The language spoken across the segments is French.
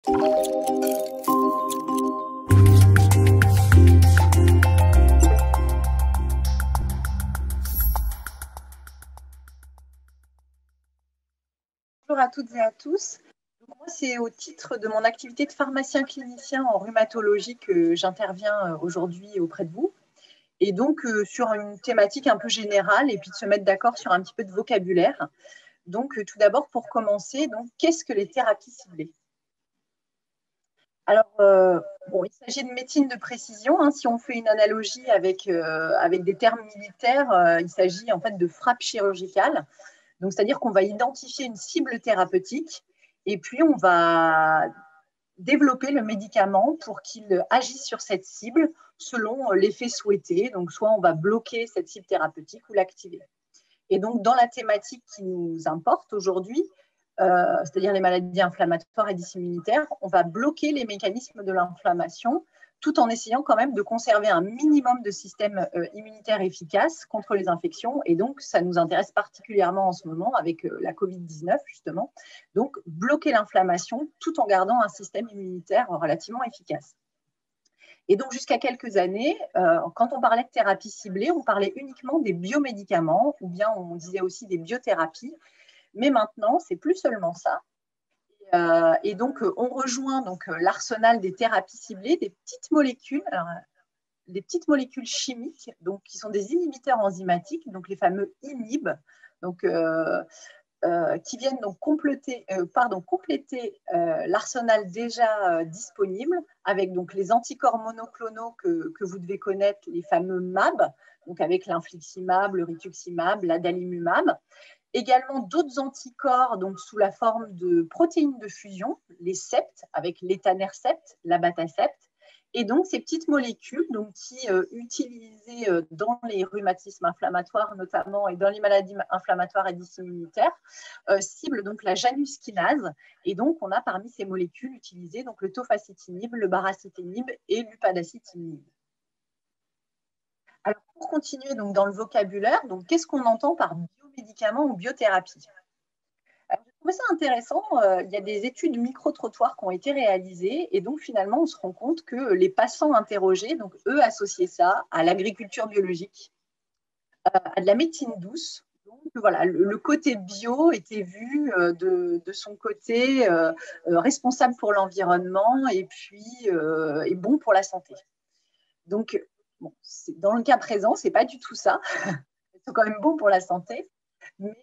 Bonjour à toutes et à tous. Donc, moi, c'est au titre de mon activité de pharmacien clinicien en rhumatologie que j'interviens aujourd'hui auprès de vous. Et donc, sur une thématique un peu générale et puis de se mettre d'accord sur un petit peu de vocabulaire. Donc, tout d'abord, pour commencer, qu'est-ce que les thérapies ciblées? Alors, il s'agit de médecine de précision. Hein. Si on fait une analogie avec des termes militaires, il s'agit en fait de frappe chirurgicale. Donc, c'est-à-dire qu'on va identifier une cible thérapeutique et puis on va développer le médicament pour qu'il agisse sur cette cible selon l'effet souhaité. Donc, soit on va bloquer cette cible thérapeutique ou l'activer. Et donc, dans la thématique qui nous importe aujourd'hui, c'est-à-dire les maladies inflammatoires et dysimmunitaires, on va bloquer les mécanismes de l'inflammation tout en essayant quand même de conserver un minimum de système immunitaire efficace contre les infections. Et donc, ça nous intéresse particulièrement en ce moment avec la Covid-19, justement. Donc, bloquer l'inflammation tout en gardant un système immunitaire relativement efficace. Et donc, jusqu'à quelques années, quand on parlait de thérapie ciblée, on parlait uniquement des biomédicaments ou bien on disait aussi des biothérapies. Mais maintenant, c'est plus seulement ça. Et donc, on rejoint l'arsenal des thérapies ciblées, des petites molécules, des petites molécules chimiques, donc qui sont des inhibiteurs enzymatiques, donc les fameux inhibes, qui viennent donc compléter l'arsenal déjà disponible avec donc les anticorps monoclonaux que vous devez connaître, les fameux mAb, donc avec l'infliximab, le rituximab, l'adalimumab. Également d'autres anticorps donc sous la forme de protéines de fusion, les sept, avec l'étanercept, l'abatacept. Et donc ces petites molécules qui, utilisées dans les rhumatismes inflammatoires notamment et dans les maladies inflammatoires et dysimmunitaires, ciblent donc la janus kinase. Et donc on a parmi ces molécules utilisées donc le tofacitinib, le baricitinib et l'upadacitinib. Alors, pour continuer donc, dans le vocabulaire, qu'est-ce qu'on entend par biomédicament ou biothérapie? Alors, j'ai trouvé ça intéressant. Il y a des études micro-trottoirs qui ont été réalisées et donc finalement, on se rend compte que les passants interrogés, donc eux, associaient ça à l'agriculture biologique, à de la médecine douce. Donc voilà, le côté bio était vu de son côté responsable pour l'environnement et puis et bon pour la santé. Donc, bon, dans le cas présent, ce n'est pas du tout ça. C'est quand même bon pour la santé. Mais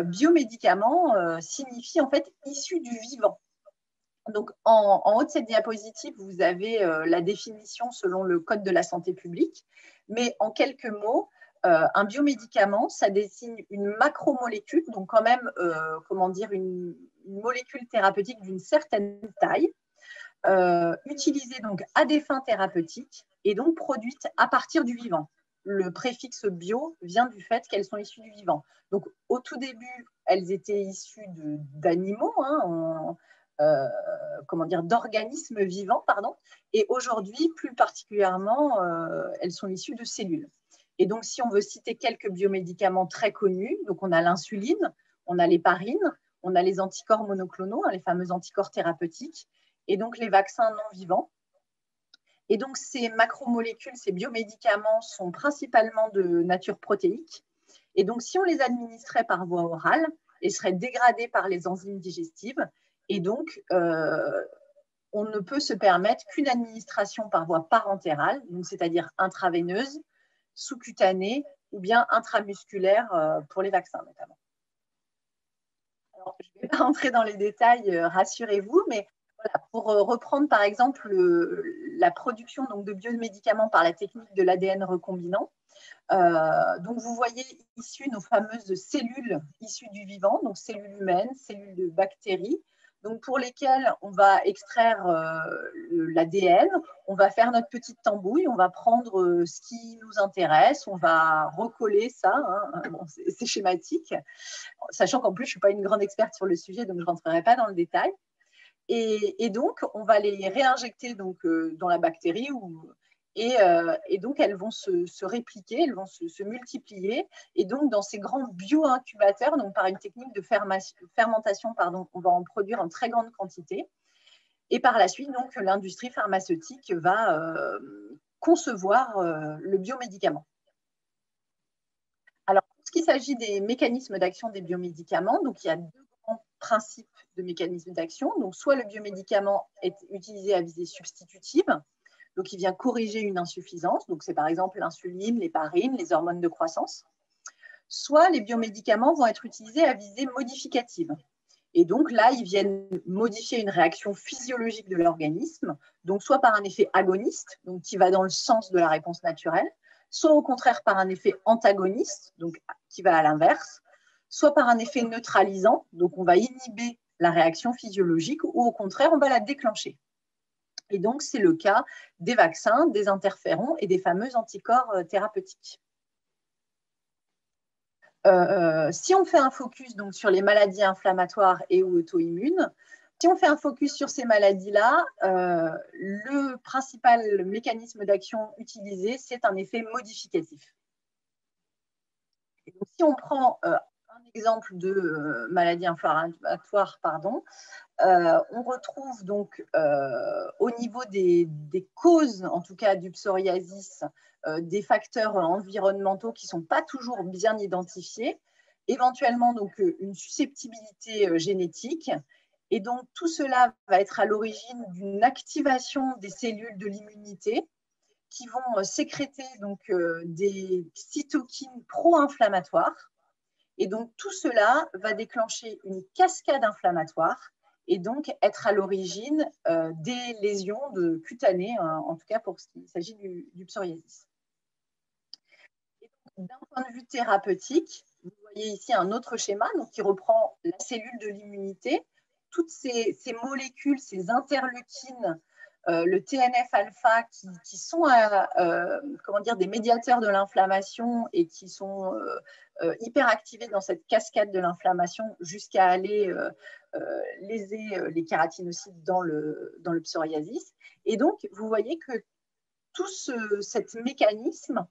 biomédicament signifie en fait issu du vivant. Donc, en haut de cette diapositive, vous avez la définition selon le Code de la santé publique. Mais en quelques mots, un biomédicament, ça désigne une macromolécule, donc quand même, une molécule thérapeutique d'une certaine taille, utilisée donc à des fins thérapeutiques et donc produite à partir du vivant. Le préfixe bio vient du fait qu'elles sont issues du vivant. Donc, au tout début, elles étaient issues d'animaux, d'organismes vivants, pardon. Et aujourd'hui, plus particulièrement, elles sont issues de cellules. Et donc, si on veut citer quelques biomédicaments très connus, donc on a l'insuline, on a l'héparine, on a les anticorps monoclonaux, les fameux anticorps thérapeutiques, et donc les vaccins non vivants. Et donc, ces macromolécules, ces biomédicaments sont principalement de nature protéique. Et donc, si on les administrait par voie orale, ils seraient dégradés par les enzymes digestives. Et donc, on ne peut se permettre qu'une administration par voie parentérale, c'est-à-dire intraveineuse, sous-cutanée ou bien intramusculaire pour les vaccins notamment. Alors, je ne vais pas rentrer dans les détails, rassurez-vous, mais voilà, pour reprendre par exemple la production de biomédicaments par la technique de l'ADN recombinant, donc vous voyez ici nos fameuses cellules issues du vivant, donc cellules humaines, cellules de bactéries, donc pour lesquelles on va extraire l'ADN, on va faire notre petite tambouille, on va prendre ce qui nous intéresse, on va recoller ça, bon, c'est schématique, sachant qu'en plus je ne suis pas une grande experte sur le sujet, donc je ne rentrerai pas dans le détail. Et donc, on va les réinjecter dans la bactérie et donc elles vont se répliquer, elles vont se multiplier. Et donc, dans ces grands bio-incubateurs, donc par une technique de fermentation, on va en produire en très grande quantité. Et par la suite, donc, l'industrie pharmaceutique va concevoir le biomédicament. Alors, pour ce qui s'agit des mécanismes d'action des biomédicaments, donc il y a deux grands principes de mécanismes d'action. Donc, soit le biomédicament est utilisé à visée substitutive, donc il vient corriger une insuffisance, donc c'est par exemple l'insuline, l'héparine, les hormones de croissance. Soit les biomédicaments vont être utilisés à visée modificative. Et donc là, ils viennent modifier une réaction physiologique de l'organisme, donc soit par un effet agoniste, donc qui va dans le sens de la réponse naturelle, soit au contraire par un effet antagoniste, donc qui va à l'inverse, soit par un effet neutralisant, donc on va inhiber la réaction physiologique, ou au contraire, on va la déclencher. Et donc, c'est le cas des vaccins, des interférons et des fameux anticorps thérapeutiques. Si on fait un focus donc, sur les maladies inflammatoires et ou auto-immunes, si on fait un focus sur ces maladies-là, le principal mécanisme d'action utilisé, c'est un effet modificatif. Et donc, si on prend un exemple de maladie inflammatoire, on retrouve donc au niveau des causes, en tout cas du psoriasis, des facteurs environnementaux qui ne sont pas toujours bien identifiés, éventuellement donc une susceptibilité génétique. Et donc tout cela va être à l'origine d'une activation des cellules de l'immunité qui vont sécréter donc des cytokines pro-inflammatoires. Et donc tout cela va déclencher une cascade inflammatoire et donc être à l'origine des lésions cutanées, en tout cas pour ce qui s'agit du psoriasis. D'un point de vue thérapeutique, vous voyez ici un autre schéma donc, qui reprend la cellule de l'immunité, toutes ces molécules, ces interleukines, le TNF-alpha qui sont comment dire, des médiateurs de l'inflammation et qui sont hyper activés dans cette cascade de l'inflammation jusqu'à aller léser les kératinocytes dans le psoriasis. Et donc, vous voyez que tout cet mécanisme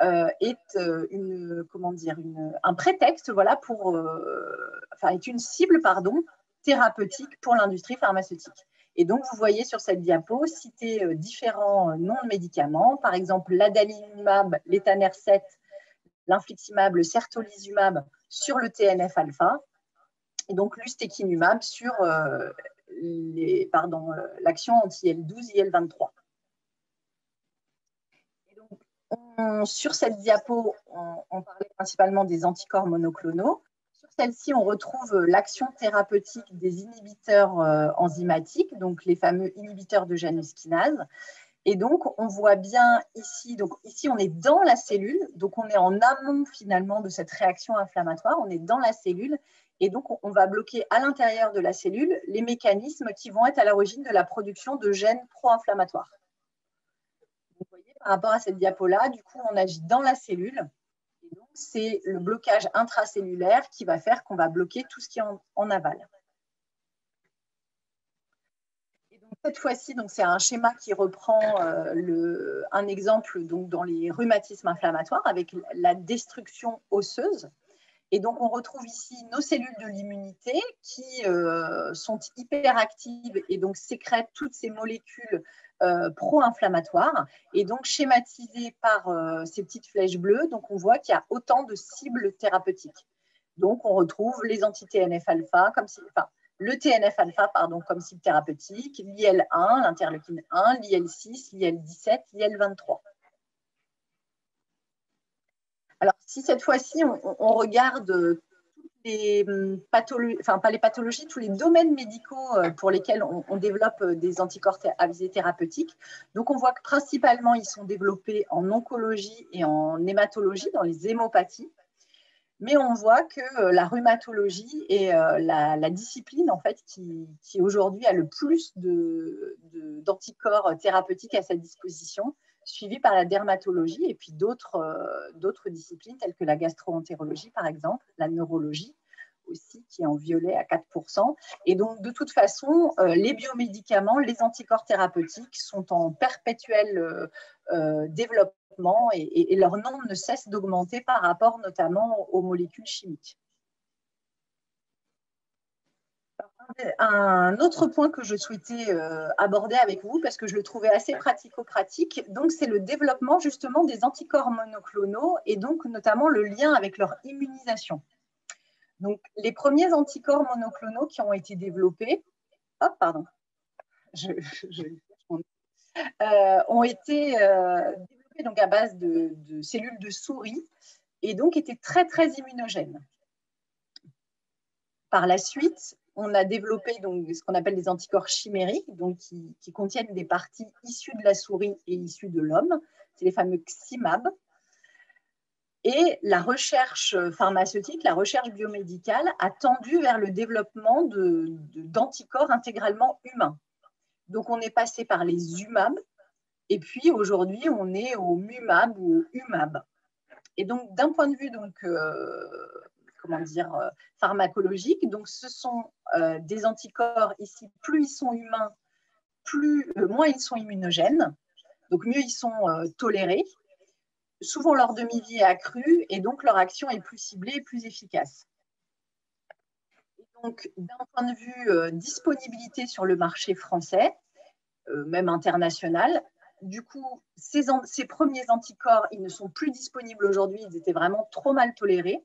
est un prétexte voilà, est une cible thérapeutique pour l'industrie pharmaceutique. Et donc, vous voyez sur cette diapo citer différents noms de médicaments, par exemple l'adalimumab, l'étanercept, l'infliximab, le certolizumab sur le TNF-alpha, et donc l'ustekinumab sur l'action anti-IL-12, IL-23. Sur cette diapo, on parlait principalement des anticorps monoclonaux. Sur celle-ci, on retrouve l'action thérapeutique des inhibiteurs enzymatiques, donc les fameux inhibiteurs de Janus kinase. Et donc, on voit bien ici, on est dans la cellule, donc on est en amont finalement de cette réaction inflammatoire, on est dans la cellule, et donc on va bloquer à l'intérieur de la cellule les mécanismes qui vont être à l'origine de la production de gènes pro-inflammatoires. Vous voyez, par rapport à cette diapo-là, du coup, on agit dans la cellule. Et donc, c'est le blocage intracellulaire qui va faire qu'on va bloquer tout ce qui est en aval. Et donc, cette fois-ci, c'est un schéma qui reprend un exemple donc, dans les rhumatismes inflammatoires avec la destruction osseuse. Et donc, on retrouve ici nos cellules de l'immunité qui sont hyperactives et donc sécrètent toutes ces molécules pro-inflammatoires. Et donc, schématisées par ces petites flèches bleues, donc on voit qu'il y a autant de cibles thérapeutiques. Donc, on retrouve les anti-TNF-alpha, le TNF-alpha comme cible thérapeutique, l'IL-1, l'interleukine 1, l'IL-6, l'IL-17, l'IL-23. Alors, si cette fois-ci, on regarde les pathologies, pas les pathologies, tous les domaines médicaux pour lesquels on développe des anticorps à visée thérapeutique, donc on voit que principalement, ils sont développés en oncologie et en hématologie, dans les hémopathies. Mais on voit que la rhumatologie est la discipline en fait, qui aujourd'hui a le plus d'anticorps thérapeutiques à sa disposition, suivie par la dermatologie et puis d'autres disciplines telles que la gastro-entérologie, par exemple, la neurologie aussi, qui est en violet à 4%. Et donc, de toute façon, les biomédicaments, les anticorps thérapeutiques sont en perpétuel développement et leur nombre ne cesse d'augmenter par rapport notamment aux molécules chimiques. Un autre point que je souhaitais aborder avec vous, parce que je le trouvais assez pratico-pratique, donc c'est le développement justement des anticorps monoclonaux et donc notamment le lien avec leur immunisation. Donc les premiers anticorps monoclonaux qui ont été développés, ont été développés donc à base de cellules de souris et donc étaient très très immunogènes. Par la suite, on a développé donc ce qu'on appelle des anticorps chimériques, donc qui contiennent des parties issues de la souris et issues de l'homme. C'est les fameux XIMAB. Et la recherche pharmaceutique, la recherche biomédicale a tendu vers le développement d'anticorps intégralement humains. Donc, on est passé par les UMAB, et puis aujourd'hui, on est au MUMAB ou au UMAB. Et donc, d'un point de vue pharmacologique, donc ce sont des anticorps ici, plus ils sont humains, moins ils sont immunogènes, donc mieux ils sont tolérés. Souvent, leur demi-vie est accrue et donc leur action est plus ciblée et plus efficace. Et donc, d'un point de vue disponibilité sur le marché français, même international, du coup, ces premiers anticorps, ils ne sont plus disponibles aujourd'hui, ils étaient vraiment trop mal tolérés.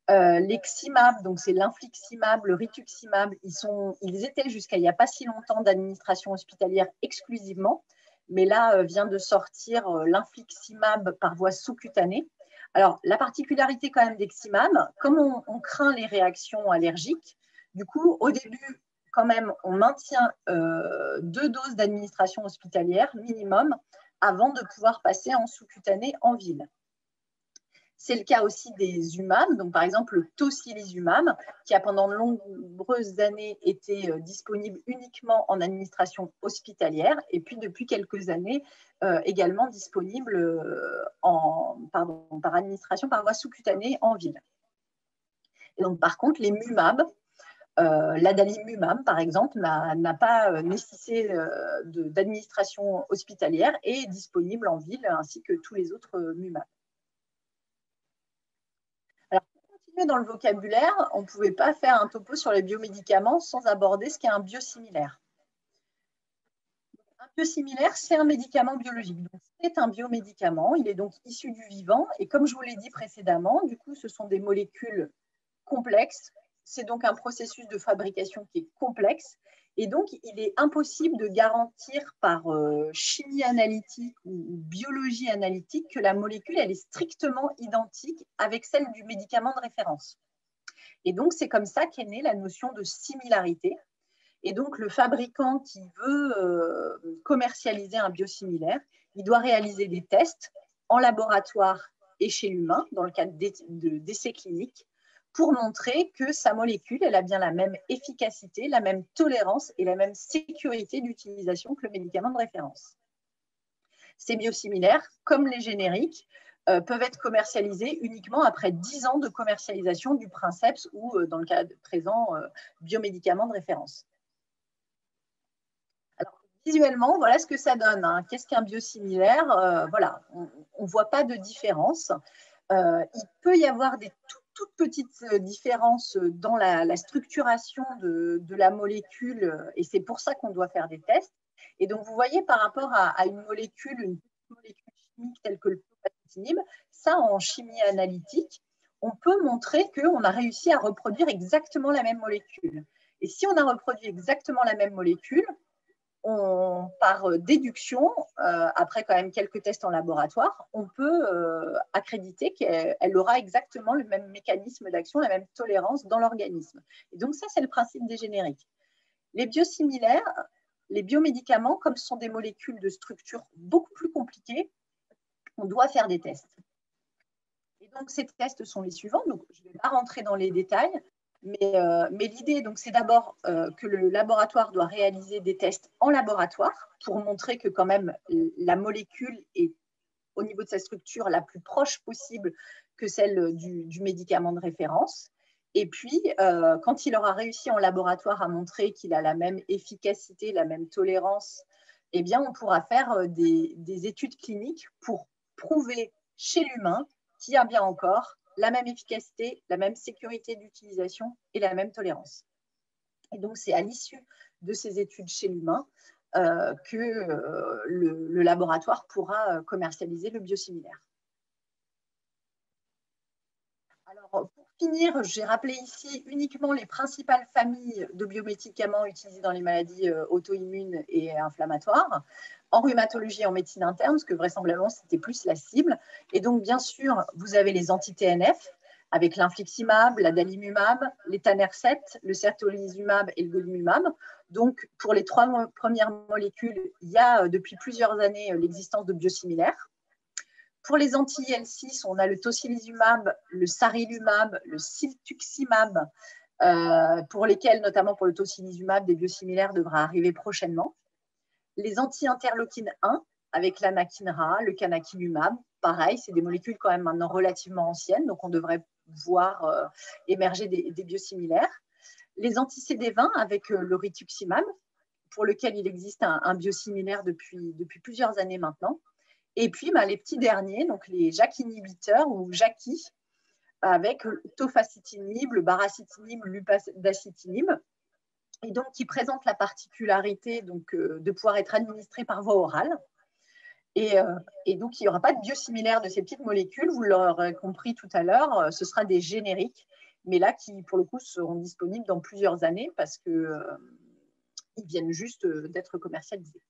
Les XIMAB, donc c'est l'infliximab, le rituximab, ils étaient jusqu'à il n'y a pas si longtemps d'administration hospitalière exclusivement, mais là vient de sortir l'infliximab par voie sous-cutanée. Alors, la particularité quand même des XIMAB, comme on craint les réactions allergiques, du coup, au début, quand même, on maintient 2 doses d'administration hospitalière minimum avant de pouvoir passer en sous-cutané en ville. C'est le cas aussi des UMAM, donc par exemple le tocilizumab, qui a pendant de nombreuses années été disponible uniquement en administration hospitalière, et puis depuis quelques années également disponible par administration par voie sous-cutanée en ville. Et donc par contre, les MUMAB, l'adalimumab, par exemple, n'a pas nécessité d'administration hospitalière et est disponible en ville, ainsi que tous les autres MUMAB. Alors, pour continuer dans le vocabulaire, on ne pouvait pas faire un topo sur les biomédicaments sans aborder ce qu'est un biosimilaire. Un biosimilaire, c'est un médicament biologique. C'est un biomédicament, il est donc issu du vivant, et comme je vous l'ai dit précédemment, du coup, ce sont des molécules complexes. C'est donc un processus de fabrication qui est complexe. Et donc, il est impossible de garantir par chimie analytique ou biologie analytique que la molécule elle est strictement identique avec celle du médicament de référence. Et donc, c'est comme ça qu'est née la notion de similarité. Et donc, le fabricant qui veut commercialiser un biosimilaire, il doit réaliser des tests en laboratoire et chez l'humain, dans le cadre d'essais cliniques, pour montrer que sa molécule elle a bien la même efficacité, la même tolérance et la même sécurité d'utilisation que le médicament de référence. Ces biosimilaires, comme les génériques, peuvent être commercialisés uniquement après 10 ans de commercialisation du princeps ou, dans le cas présent, biomédicament de référence. Alors, visuellement, voilà ce que ça donne. Hein. Qu'est-ce qu'un biosimilaire Voilà, on ne voit pas de différence. Il peut y avoir des toutes petites différences dans la structuration de la molécule et c'est pour ça qu'on doit faire des tests. Et donc, vous voyez, par rapport à une molécule chimique telle que le papatinib, ça, en chimie analytique, on peut montrer qu'on a réussi à reproduire exactement la même molécule. Et si on a reproduit exactement la même molécule, par déduction, après quand même quelques tests en laboratoire, on peut accréditer qu'elle aura exactement le même mécanisme d'action, la même tolérance dans l'organisme. Et donc ça, c'est le principe des génériques. Les biosimilaires, les biomédicaments, comme ce sont des molécules de structure beaucoup plus compliquées, on doit faire des tests. Et donc ces tests sont les suivants. Donc, je ne vais pas rentrer dans les détails. Mais l'idée, c'est d'abord que le laboratoire doit réaliser des tests en laboratoire pour montrer que quand même la molécule est, au niveau de sa structure, la plus proche possible que celle du médicament de référence. Et puis, quand il aura réussi en laboratoire à montrer qu'il a la même efficacité, la même tolérance, eh bien, on pourra faire des études cliniques pour prouver chez l'humain qu'il y a bien encore la même efficacité, la même sécurité d'utilisation et la même tolérance. Et donc, c'est à l'issue de ces études chez l'humain que le laboratoire pourra commercialiser le biosimilaire. Alors, pour finir, j'ai rappelé ici uniquement les principales familles de biomédicaments utilisés dans les maladies auto-immunes et inflammatoires, en rhumatologie et en médecine interne, parce que vraisemblablement, c'était plus la cible. Et donc, bien sûr, vous avez les anti-TNF, avec l'infliximab, l'adalimumab, l'étanercept, le certolizumab et le golimumab. Donc, pour les 3 premières molécules, il y a depuis plusieurs années l'existence de biosimilaires. Pour les anti-IL6, on a le tocilizumab, le sarilumab, le ciltuximab, pour lesquels, notamment pour le tocilizumab, des biosimilaires devraient arriver prochainement. Les anti-interleukine 1, avec l'anakinra, le canakinumab, pareil, c'est des molécules quand même maintenant relativement anciennes, donc on devrait voir émerger des biosimilaires. Les anti-CD20 avec le rituximab, pour lequel il existe un biosimilaire depuis plusieurs années maintenant. Et puis, les petits derniers, donc les JAK inhibiteurs ou JAKI, avec le tofacitinib, le baricitinib, l'upadacitinib, et donc qui présentent la particularité de pouvoir être administrés par voie orale. Et donc, il n'y aura pas de biosimilaire de ces petites molécules, vous l'aurez compris tout à l'heure, ce sera des génériques, mais là, qui, pour le coup, seront disponibles dans plusieurs années parce qu'ils viennent juste d'être commercialisés.